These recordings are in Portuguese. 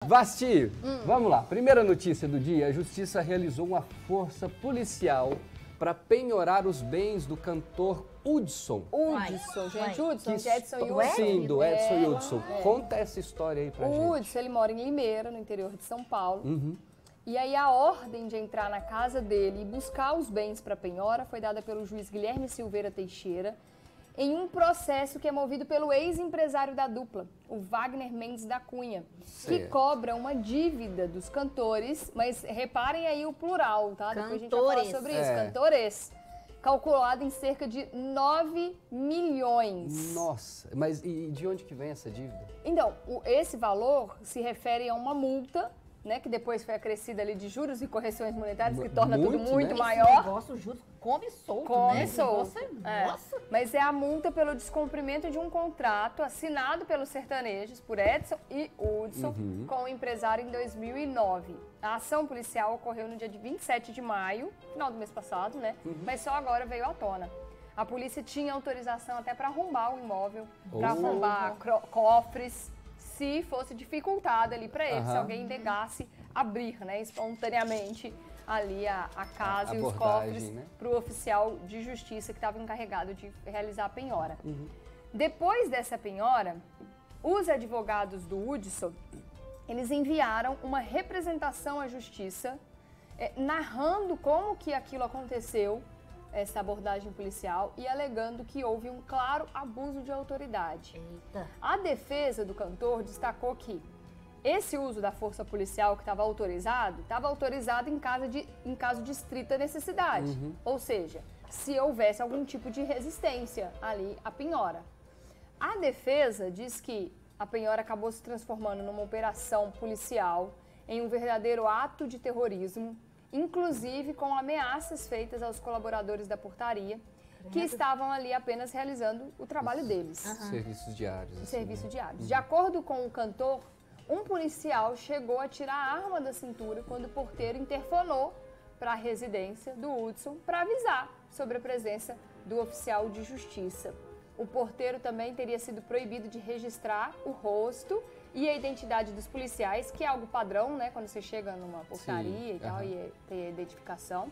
Vasti, vamos lá. Primeira notícia do dia: a Justiça realizou uma força policial para penhorar os bens do cantor Hudson. Hudson, gente, Hudson, de Edson e Hudson. Sim, do Edson e Hudson. É. Conta essa história aí pra gente. O Hudson, ele mora em Limeira, no interior de São Paulo. E aí a ordem de entrar na casa dele e buscar os bens para penhora foi dada pelo juiz Guilherme Silveira Teixeira, em um processo que é movido pelo ex-empresário da dupla, o Wagner Mendes da Cunha, que cobra uma dívida dos cantores, mas reparem aí o plural, tá? Depois a gente vai falar sobre isso, cantores, calculado em cerca de 9 milhões. Nossa, mas e de onde que vem essa dívida? Então, esse valor se refere a uma multa, né, que depois foi acrescida ali de juros e correções monetárias, que torna tudo muito maior. Esse negócio, juros, come solto, come né? solto. Nossa. Mas é a multa pelo descumprimento de um contrato assinado pelos sertanejos, por Edson e Hudson, com o empresário em 2009. A ação policial ocorreu no dia de 27 de maio, final do mês passado, né? Mas só agora veio à tona. A polícia tinha autorização até para arrombar o imóvel, para arrombar cofres, se fosse dificultado ali para ele, se alguém negasse abrir, né, espontaneamente ali a casa e os cofres, né, para o oficial de justiça que estava encarregado de realizar a penhora. Depois dessa penhora, os advogados do Hudson, eles enviaram uma representação à justiça, narrando como que aquilo aconteceu, essa abordagem policial, e alegando que houve um claro abuso de autoridade. Eita. A defesa do cantor destacou que esse uso da força policial que estava autorizado em caso de estrita necessidade. Ou seja, se houvesse algum tipo de resistência ali à penhora. A defesa diz que a penhora acabou se transformando numa operação policial, em um verdadeiro ato de terrorismo, inclusive com ameaças feitas aos colaboradores da portaria, que estavam ali apenas realizando o trabalho deles. Serviços diários. Serviço diário. De acordo com o cantor, um policial chegou a tirar a arma da cintura quando o porteiro interfonou para a residência do Hudson para avisar sobre a presença do oficial de justiça. O porteiro também teria sido proibido de registrar o rosto e a identidade dos policiais, que é algo padrão, né? Quando você chega numa portaria e tal, e tem a identificação.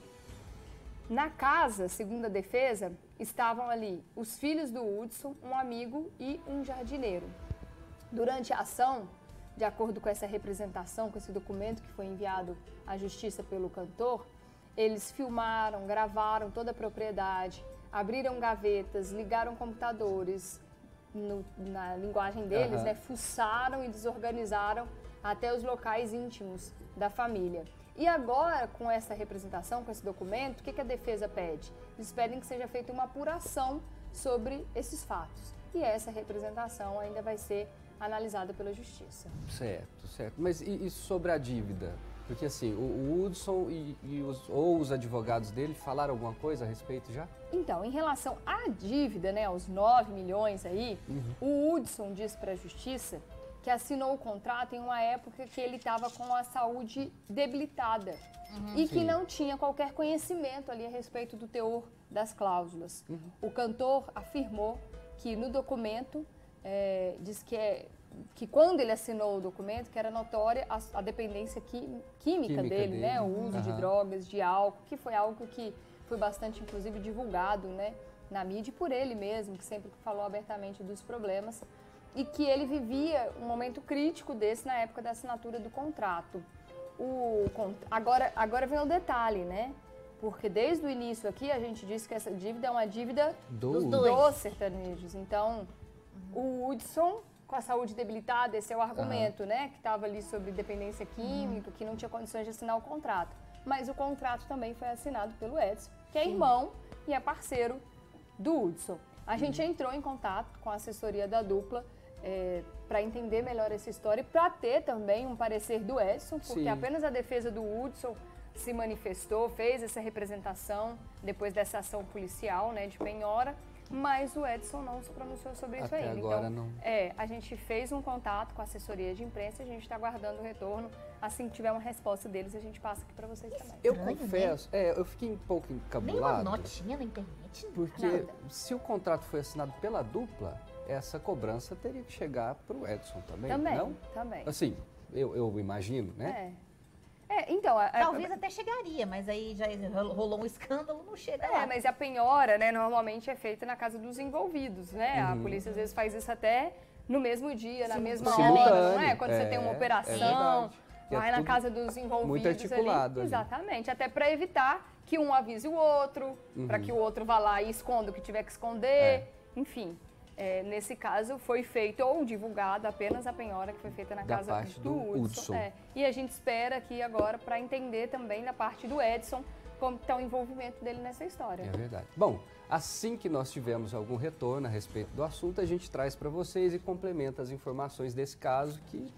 Na casa, segundo a defesa, estavam ali os filhos do Hudson, um amigo e um jardineiro. Durante a ação, de acordo com essa representação, com esse documento que foi enviado à justiça pelo cantor, eles filmaram, gravaram toda a propriedade, abriram gavetas, ligaram computadores, na linguagem deles, né, fuçaram e desorganizaram até os locais íntimos da família. E agora, com essa representação, com esse documento, o que a defesa pede? Eles pedem que seja feita uma apuração sobre esses fatos. E essa representação ainda vai ser analisada pela justiça. Certo, certo. Mas e sobre a dívida? Porque assim, o Hudson ou os advogados dele falaram alguma coisa a respeito já? Então, em relação à dívida, né, os 9 milhões aí, o Hudson diz para a justiça que assinou o contrato em uma época que ele estava com a saúde debilitada e que não tinha qualquer conhecimento ali a respeito do teor das cláusulas. O cantor afirmou que no documento diz que quando ele assinou o documento, que era notória a dependência química dele, né? O uso de drogas, de álcool, que foi algo que foi bastante, inclusive, divulgado, né, na mídia, e por ele mesmo, que sempre falou abertamente dos problemas, e que ele vivia um momento crítico desse na época da assinatura do contrato. Agora vem o detalhe, né? Porque desde o início aqui a gente disse que essa dívida é uma dívida dos sertanejos. Então, o Hudson, com a saúde debilitada, esse é o argumento, né? Que estava ali sobre dependência química, que não tinha condições de assinar o contrato. Mas o contrato também foi assinado pelo Edson, que é irmão e é parceiro do Hudson. A gente entrou em contato com a assessoria da dupla para entender melhor essa história e para ter também um parecer do Edson, porque apenas a defesa do Hudson se manifestou, fez essa representação depois dessa ação policial, né, de penhora. Mas o Edson não se pronunciou sobre isso ainda. Agora então, não. A gente fez um contato com a assessoria de imprensa e a gente está aguardando o retorno. Assim que tiver uma resposta deles, a gente passa aqui para vocês também. Eu confesso, eu fiquei um pouco encabulado. Nem uma notinha na internet? Porque se o contrato foi assinado pela dupla, essa cobrança teria que chegar para o Edson também, não? Também. Assim, eu imagino, né? Então... Talvez até chegaria, mas aí já rolou um escândalo, não chega lá. Mas a penhora, né, normalmente é feita na casa dos envolvidos, né? A polícia às vezes faz isso até no mesmo dia, na mesma hora, não é? Quando você tem uma operação, vai na casa dos envolvidos muito articulado ali. Exatamente, até para evitar que um avise o outro, para que o outro vá lá e esconda o que tiver que esconder, enfim. Nesse caso, foi feito ou divulgado apenas a penhora que foi feita na casa do Hudson. E a gente espera aqui agora para entender também da parte do Edson como está o envolvimento dele nessa história. É verdade. Bom, assim que nós tivermos algum retorno a respeito do assunto, a gente traz para vocês e complementa as informações desse caso que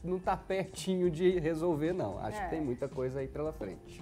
não tá pertinho de resolver, não. Acho que tem muita coisa aí pela frente.